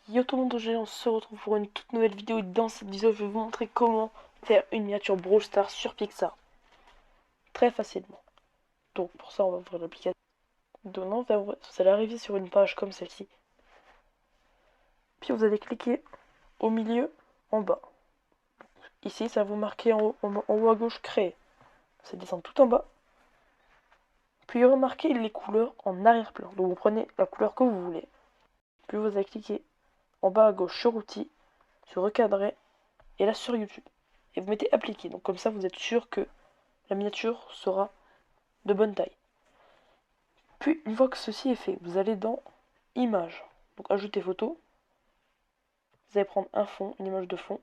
Yo tout le monde, aujourd'hui on se retrouve pour une toute nouvelle vidéo et dans cette vidéo je vais vous montrer comment faire une miniature Brawl Stars sur Pixar très facilement. Donc pour ça on va ouvrir l'application. Donc vous allez arriver sur une page comme celle-ci. Puis vous allez cliquer au milieu en bas. Ici ça va vous marquer en haut à gauche créer. Vous allez descendre tout en bas. Puis remarquez les couleurs en arrière-plan. Donc vous prenez la couleur que vous voulez. Puis vous allez cliquer en bas à gauche sur outils, sur recadrer et là sur YouTube. Et vous mettez appliquer. Donc comme ça vous êtes sûr que la miniature sera de bonne taille. Puis une fois que ceci est fait, vous allez dans images. Donc ajouter photo. Vous allez prendre un fond, une image de fond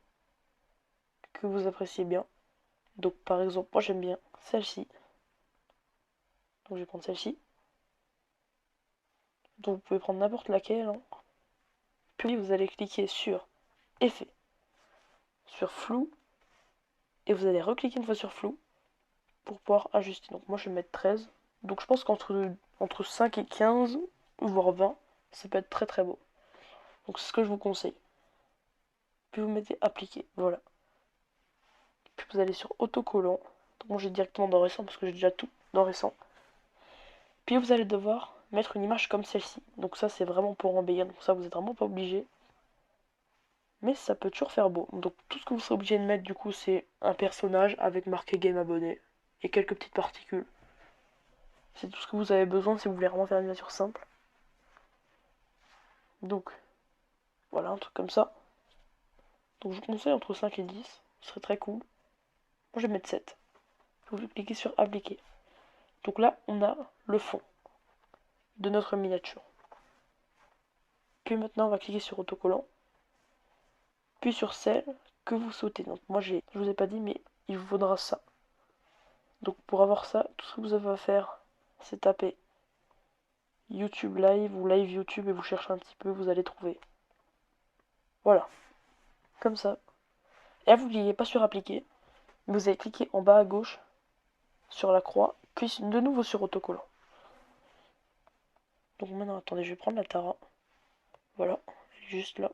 que vous appréciez bien. Donc par exemple, moi j'aime bien celle-ci. Donc je vais prendre celle-ci. Donc vous pouvez prendre n'importe laquelle, hein. Puis vous allez cliquer sur effet, sur flou, et vous allez recliquer une fois sur flou pour pouvoir ajuster. Donc moi je vais mettre 13. Donc je pense qu'entre 5 et 15, voire 20, ça peut être très très beau. Donc c'est ce que je vous conseille. Puis vous mettez appliquer, voilà. Puis vous allez sur autocollant. Donc moi j'ai directement dans récent parce que j'ai déjà tout dans récent. Puis vous allez devoir mettre une image comme celle-ci. Donc ça c'est vraiment pour embellir. Donc ça vous êtes vraiment pas obligé. Mais ça peut toujours faire beau. Donc tout ce que vous serez obligé de mettre du coup c'est un personnage avec marqué game abonné. Et quelques petites particules. C'est tout ce que vous avez besoin si vous voulez vraiment faire une miniature simple. Donc voilà un truc comme ça. Donc je vous conseille entre 5 et 10. Ce serait très cool. Moi je vais mettre 7. Vous cliquez sur appliquer. Donc là on a le fond de notre miniature. Puis maintenant on va cliquer sur autocollant. Puis sur celle que vous souhaitez. Donc moi je vous ai pas dit mais il vous faudra ça. Donc pour avoir ça, tout ce que vous avez à faire, c'est taper YouTube Live ou Live YouTube et vous cherchez un petit peu, vous allez trouver. Voilà, comme ça. Et là vous ne cliquez pas sur appliquer, vous allez cliquer en bas à gauche sur la croix, puis de nouveau sur autocollant. Donc maintenant attendez, je vais prendre la Tara. Voilà, elle est juste là.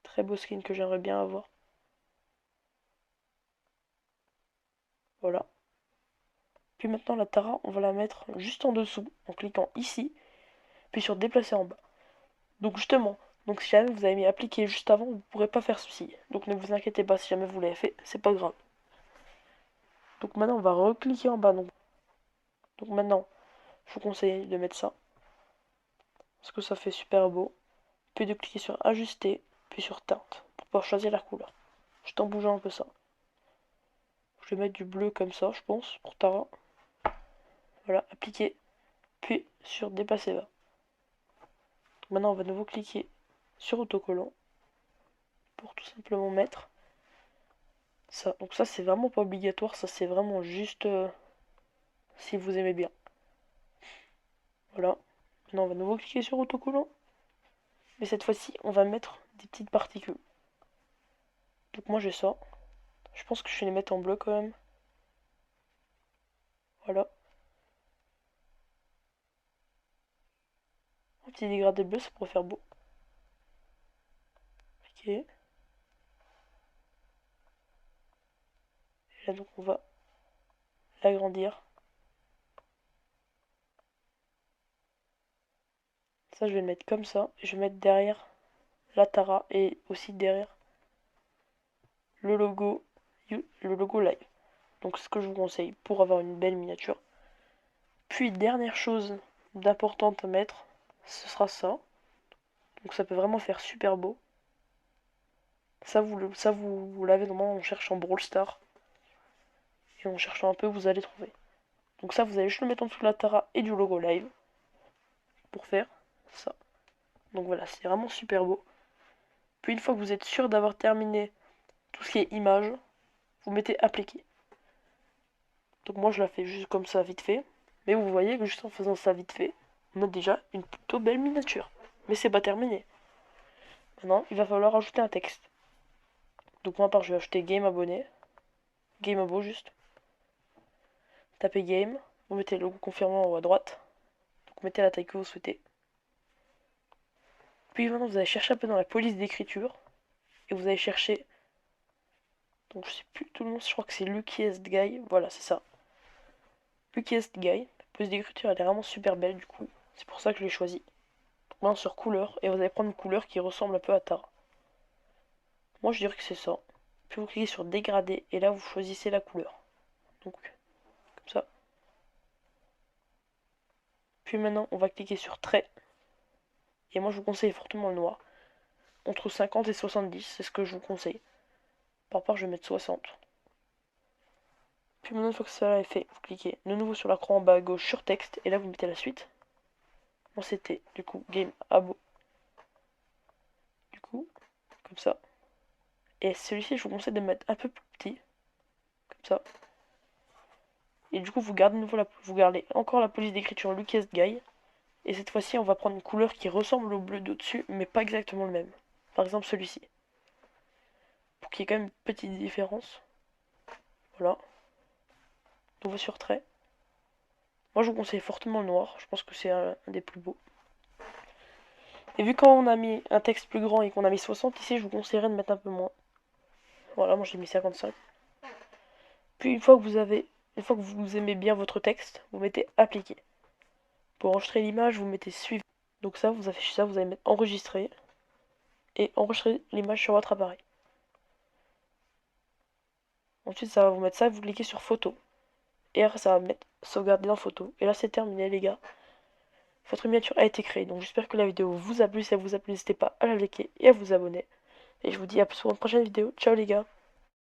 Très beau skin que j'aimerais bien avoir. Voilà. Puis maintenant la Tara, on va la mettre juste en dessous, en cliquant ici, puis sur déplacer en bas. Donc justement, donc si jamais vous avez mis appliquer juste avant, vous ne pourrez pas faire ceci. Donc ne vous inquiétez pas si jamais vous l'avez fait, c'est pas grave. Donc maintenant on va recliquer en bas. Donc maintenant, je vous conseille de mettre ça. Parce que ça fait super beau. Puis de cliquer sur ajuster, puis sur teinte, pour pouvoir choisir la couleur. Juste en bougeant un peu ça. Je vais mettre du bleu comme ça, je pense, pour Tara. Voilà, appliquer, puis sur dépasser bas. Donc maintenant on va de nouveau cliquer sur autocollant pour tout simplement mettre ça. Donc ça c'est vraiment pas obligatoire, ça c'est vraiment juste si vous aimez bien. Voilà. Maintenant on va de nouveau cliquer sur autocollant. Mais cette fois-ci on va mettre des petites particules. Donc moi j'ai ça. Je pense que je vais les mettre en bleu quand même. Voilà. Un petit dégradé bleu, ça pourrait faire beau. Ok. Et là donc on va l'agrandir. Ça je vais le mettre comme ça. Et je vais mettre derrière la Tara et aussi derrière le logo live. Donc c'est ce que je vous conseille pour avoir une belle miniature. Puis dernière chose d'importante à mettre, ce sera ça. Donc ça peut vraiment faire super beau. Ça vous l'avez normalement en cherchant Brawl Stars. Et en cherchant un peu vous allez trouver. Donc ça vous allez juste le mettre en dessous de la Tara et du logo live. Pour faire ça. Donc voilà, c'est vraiment super beau. Puis une fois que vous êtes sûr d'avoir terminé tout ce qui est image, vous mettez appliquer. Donc moi je la fais juste comme ça vite fait. Mais vous voyez que juste en faisant ça vite fait, on a déjà une plutôt belle miniature. Mais c'est pas terminé. Maintenant, il va falloir ajouter un texte. Donc moi, je vais ajouter game abonné. Game abo juste. Tapez game. Vous mettez le logo confirmant en haut à droite. Donc mettez la taille que vous souhaitez. Puis maintenant vous allez chercher un peu dans la police d'écriture. Et vous allez chercher. Donc je sais plus tout le nom, je crois que c'est Luckiest Guy. Voilà, c'est ça. Luckiest Guy. La police d'écriture elle est vraiment super belle du coup. C'est pour ça que je l'ai choisi. Donc maintenant sur couleur. Et vous allez prendre une couleur qui ressemble un peu à Tara. Moi je dirais que c'est ça. Puis vous cliquez sur dégradé. Et là vous choisissez la couleur. Donc comme ça. Puis maintenant on va cliquer sur trait. Et moi je vous conseille fortement le noir. Entre 50 et 70, c'est ce que je vous conseille. Par part je vais mettre 60. Puis maintenant une fois que cela est fait, vous cliquez de nouveau sur la croix en bas à gauche sur texte. Et là vous mettez la suite. Moi c'était du coup Game Abo. Du coup, comme ça. Et celui-ci je vous conseille de mettre un peu plus petit. Comme ça. Et du coup vous gardez, vous gardez encore la police d'écriture Lucas Guy. Et cette fois-ci on va prendre une couleur qui ressemble au bleu d'au-dessus, mais pas exactement le même. Par exemple celui-ci. Pour qu'il y ait quand même une petite différence. Voilà. Nouveau sur trait. Moi je vous conseille fortement le noir, je pense que c'est un des plus beaux. Et vu quand on a mis un texte plus grand et qu'on a mis 60 ici, je vous conseillerais de mettre un peu moins. Voilà, moi j'ai mis 55. Puis une fois que vous aimez bien votre texte, vous mettez appliquer. Pour enregistrer l'image, vous mettez suivre. Donc ça, vous affichez ça, vous allez mettre enregistrer et enregistrer l'image sur votre appareil. Ensuite, ça va vous mettre ça, vous cliquez sur photo. Et après, ça va mettre sauvegarder en photo. Et là, c'est terminé, les gars. Votre miniature a été créée. Donc j'espère que la vidéo vous a plu. Si elle vous a plu, n'hésitez pas à la liker et à vous abonner. Et je vous dis à plus pour une prochaine vidéo. Ciao les gars.